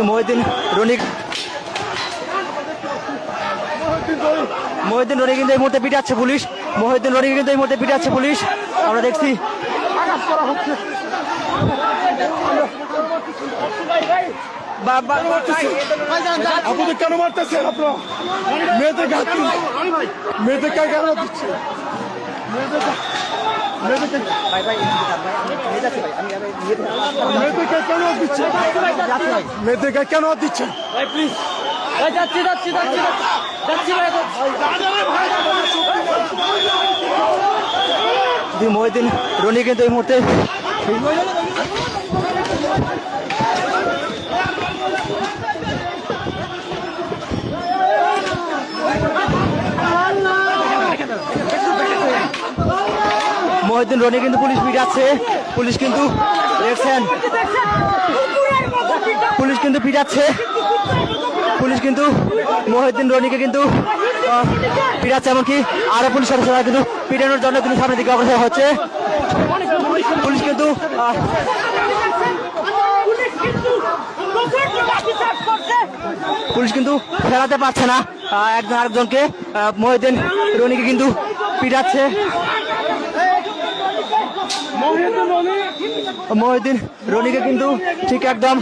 মহিউদ্দিন রনি কিন্তু এই মুহূর্তে পিটাচ্ছে পুলিশ। মহিউদ্দিন রনি কিন্তু এই মুহূর্তে পিটাচ্ছে পুলিশ, আমরা দেখছি। আপনাদের কেন মারতেছেন? আপনারা মেয়েদের মেয়েদেরকে কেন দিচ্ছে? মেয়েদেরকে কেন দিচ্ছে? মেয়েদেরকে কেন দিচ্ছেন? মহিউদ্দিন রনি কিন্তু এই মুহূর্তে মহিউদ্দিন রনি কিন্তু পুলিশ পিটাচ্ছে। পুলিশ কিন্তু দেখছেন, পুলিশ কিন্তু পিটাচ্ছে। পুলিশ কিন্তু মহিউদ্দিন রনিকে কিন্তু পিটাচ্ছে, এমনকি আরো পুলিশ সদস্যরা কিন্তু পিটানোর জন্য কিন্তু সামনের দিকে অগ্রসর হচ্ছে। পুলিশ কিন্তু ফেরাতে পারছে না একজন আরেকজনকে। মহিউদ্দিন রনিকে কিন্তু পিটাচ্ছে। মহিউদ্দিন রনিকে কিন্তু ঠিক একদম